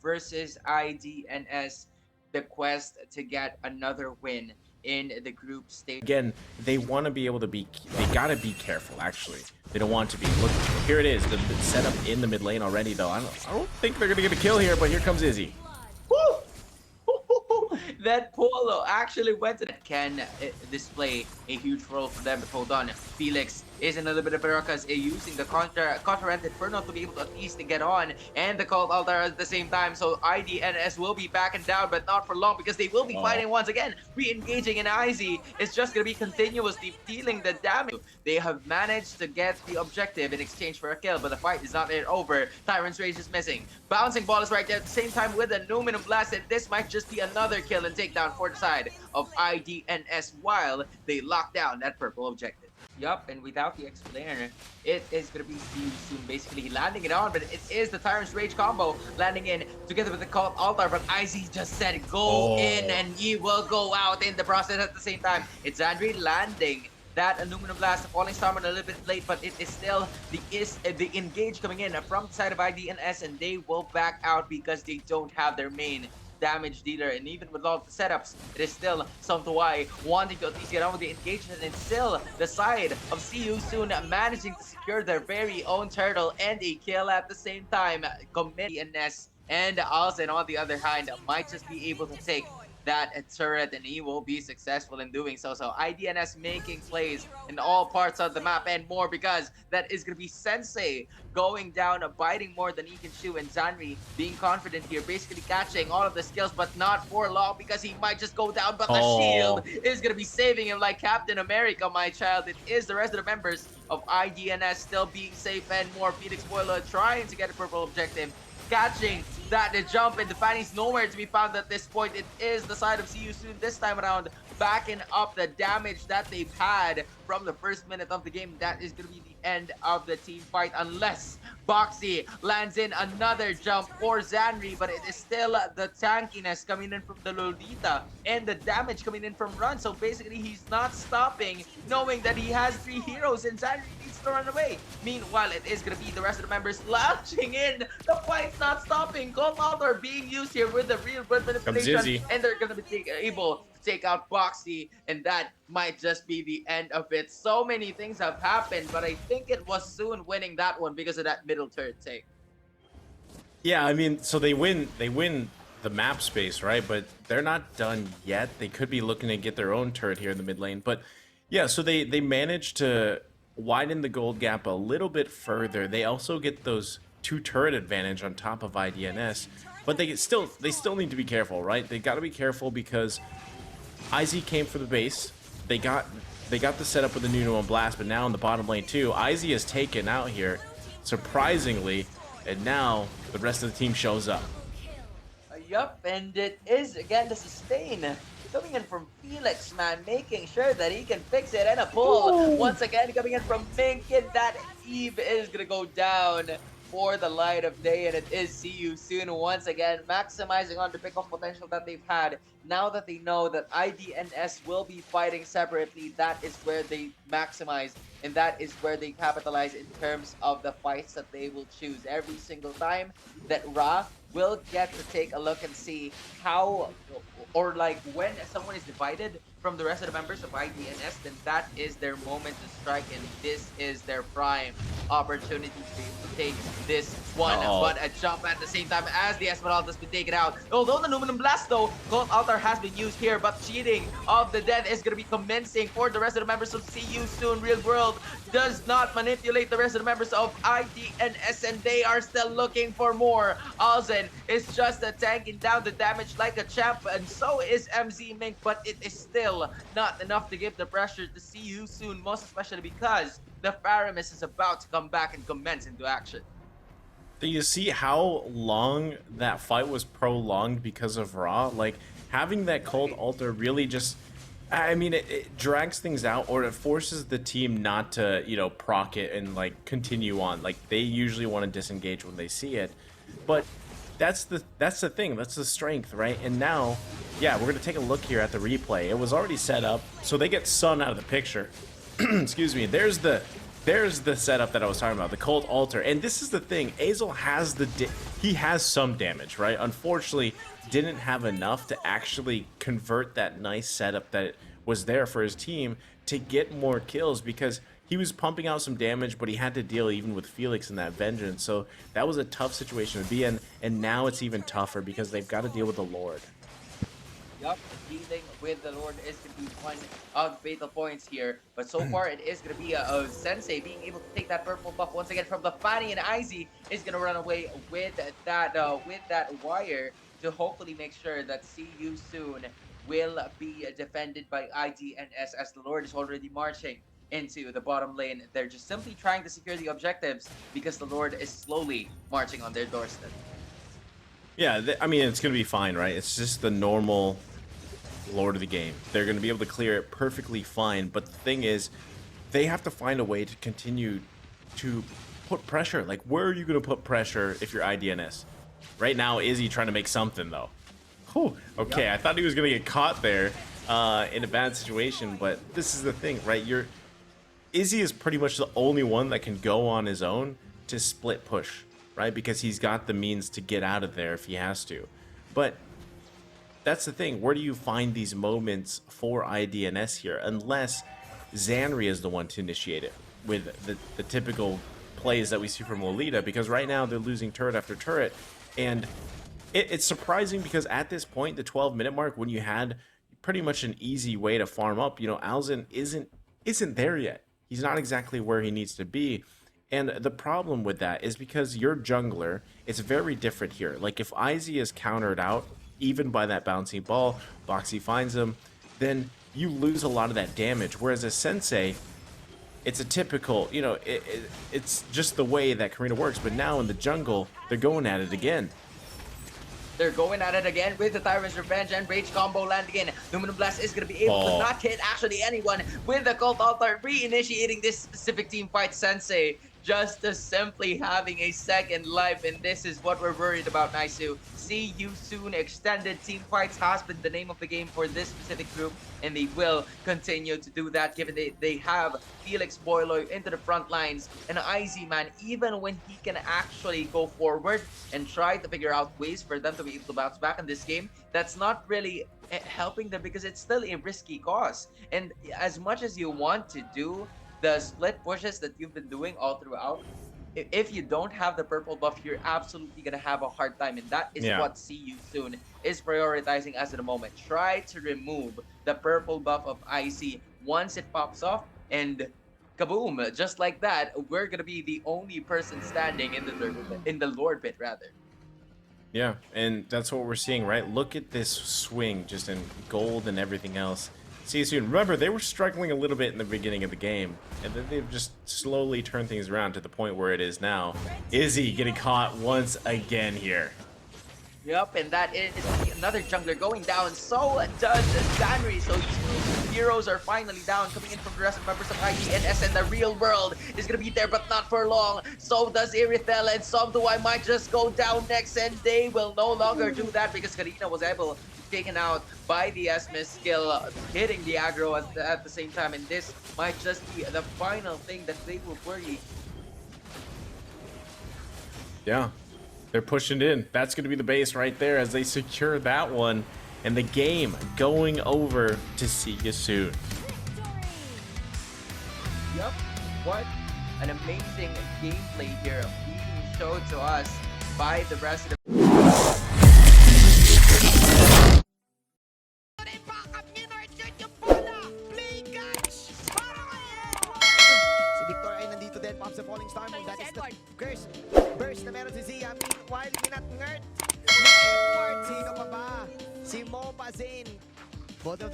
versus IDNS, the quest to get another win in the group stage. Again, they want to be able to be, they gotta be careful. Actually, they don't want to be. Look, here it is, the setup in the mid lane already. Though I don't think they're gonna get a kill here, but here comes Izzy. Woo! That Polo actually went to that can display a huge role for them. But hold on, Felix is in a little bit of a ruckus, using the counter-rent Inferno to be able to at least get on, and the Cult Altar at the same time. So IDNS will be backing down, but not for long, because they will be fighting once again. Re-engaging, and IZ is just going to be continuously dealing the damage. They have managed to get the objective in exchange for a kill, but the fight is not yet over. Tyrant's Rage is missing. Bouncing Ball is right there at the same time with a Numinum Blast, and this might just be another kill and takedown for the side of IDNS while they lock down that purple objective. Yup, and without the explainer, it is going to be See You Soon basically landing it on, but it is the Tyrant's Rage combo landing in together with the Cult Altar, but IZ just said go in and he will go out in the process at the same time. It's Andre landing that Aluminum Blast, the Falling Storm, a little bit late, but it is still the engage coming in from the side of IDNS, and they will back out because they don't have their main damage dealer. And even with all the setups, it is still Somtuai wanting to at least get on with the engagement, and still the side of See You Soon managing to secure their very own turtle and a kill at the same time. IDNS and Alzen on the other hand might just be able to take that turret, and he will be successful in doing so. So IDNS making plays in all parts of the map and more, because that is going to be Sensei going down, biting more than he can chew, and Zanri being confident here, basically catching all of the skills, but not for long, because he might just go down, but the shield is going to be saving him like Captain America, my child. It is the rest of the members of IDNS still being safe and more. Felix Boiler trying to get a purple objective, catching that the jump, and the Fanny's nowhere to be found at this point. It is the side of See You Soon this time around, backing up the damage that they've had from the first minute of the game. That is going to be the end of the team fight, unless Boxy lands in another jump for Zanri, but it is still the tankiness coming in from the Lolita and the damage coming in from Run. So basically, he's not stopping, knowing that he has 3 heroes, and Zanri needs to run away. Meanwhile, it is going to be the rest of the members launching in. The fight's not stopping. Gold Altar being used here with the real bird manipulation, and they're going to be able to take out Boxy, and that might just be the end of it. So many things have happened, but I think it was Soon winning that one because of that middle turret take. Yeah, I mean, so they win the map space, right? But they're not done yet. They could be looking to get their own turret here in the mid lane. But yeah, so they managed to widen the gold gap a little bit further. They also get those 2 turret advantage on top of IDNS, but they still need to be careful, right? They got to be careful because IZ came for the base. They got the setup with the Nuno Blast, but now in the bottom lane too, IZ is taken out here, surprisingly, and now the rest of the team shows up. Yup, and it is again the sustain coming in from Felix, man, making sure that he can fix it, and a pull once again coming in from Mink, and that Eve is gonna go down for the light of day, and it is See You Soon once again, maximizing on the pick-off potential that they've had. Now that they know that IDNS will be fighting separately, that is where they maximize, and that is where they capitalize in terms of the fights that they will choose. Every single time that Ra will get to take a look and see how, or like when someone is divided from the rest of the members of IDNS, then that is their moment to strike, and this is their prime opportunity to take this one. But a jump at the same time as the Esmeralda has been taken out. Although the Aluminum Blast though, Gold Altar has been used here, but cheating of the death is going to be commencing for the rest of the members of See You Soon. Real World does not manipulate the rest of the members of IDNS, and they are still looking for more. Alzen is just tanking down the damage like a champ, and so is MZ Mink, but it is still not enough to give the pressure to See You Soon, most especially because the Faramis is about to come back and commence into action. Do you see how long that fight was prolonged because of Raw? Like, having that Cold Altar really just, I mean, it drags things out, or it forces the team not to, you know, proc it and like continue on. Like, they usually want to disengage when they see it, but that's the thing, that's the strength, right? And now, yeah, we're gonna take a look here at the replay. It was already set up, so they get Sun out of the picture. Excuse me. There's the there's the setup that I was talking about, the Cold Altar. And this is the thing, Azel has he has some damage, right? Unfortunately, didn't have enough to actually convert that nice setup that was there for his team to get more kills, because he was pumping out some damage, but he had to deal even with Felix in that vengeance. So that was a tough situation to be in, and now it's even tougher because they've got to deal with the Lord. Yup, dealing with the Lord is going to be one of the fatal points here. But so far, it is going to be a Sensei being able to take that purple buff once again from the Fanny, and Izzy is going to run away with that wire to hopefully make sure that see you soon will be defended by IDNS, as the Lord is already marching into the bottom lane. They're just simply trying to secure the objectives because the Lord is slowly marching on their doorstep. Yeah, I mean, it's going to be fine, right? It's just the normal Lord of the game. They're going to be able to clear it perfectly fine, but the thing is, they have to find a way to continue to put pressure. Like, where are you going to put pressure if you're IDNS? Right now, Izzy trying to make something, though. Whew, okay, yep. I thought he was going to get caught there in a bad situation, but this is the thing, right? Izzy is pretty much the only one that can go on his own to split push, right? Because he's got the means to get out of there if he has to. But that's the thing. Where do you find these moments for IDNS here? Unless Zanri is the one to initiate it with the typical plays that we see from Lolita, because right now they're losing turret after turret. And it's surprising because at this point, the 12-minute mark, when you had pretty much an easy way to farm up, you know, Alzen isn't there yet. He's not exactly where he needs to be. And the problem with that is because your jungler is very different here. Like, if Izzy is countered out, even by that bouncy ball, Boxy finds him, then you lose a lot of that damage. Whereas a Sensei, it's a typical, you know, it's just the way that Karina works. But now in the jungle, they're going at it again. They're going at it again with the Tyrant's Revenge and Rage combo landing in. Luminous Blast is going to be able to not hit actually anyone with the Cult Altar, reinitiating this specific team fight. Sensei just simply having a second life, and this is what we're worried about, Naisu. See you soon. Extended team fights has been the name of the game for this specific group, and they will continue to do that given they have Felix Boyloy into the front lines, and Izzy, man, even when he can actually go forward and try to figure out ways for them to be able to bounce back in this game, that's not really helping them because it's still a risky cause. And as much as you want to do the split pushes that you've been doing all throughout, if you don't have the purple buff, you're absolutely gonna have a hard time, and that is what See You Soon is prioritizing as of the moment. Try to remove the purple buff of IC once it pops off, and kaboom, just like that, we're gonna be the only person standing in the Lord pit, rather. Yeah, and that's what we're seeing, right? Look at this swing, just in gold and everything else. See you soon. Remember, they were struggling a little bit in the beginning of the game, and then they've just slowly turned things around to the point where it is now. Izzy getting caught once again here. Yep, and that is another jungler going down. So does Zanri. So 2 heroes are finally down, coming in from the rest of members of IDNS, and the real world is going to be there, but not for long. So does Irithel, and Somduai might just go down next, and they will no longer do that because Karina was able to be taken out by the Esme skill, hitting the aggro at the same time, and this might just be the final thing that they will worry. Yeah. They're pushing in. That's going to be the base right there as they secure that one. And the game going over to See You Soon. Yep. What an amazing gameplay here being showed to us by the resident. Pops a falling star move. That is the burst na meron si Zia. Meanwhile, minat-ngert ni Edward. Sino pa ba? Si Mo Pazin. Both of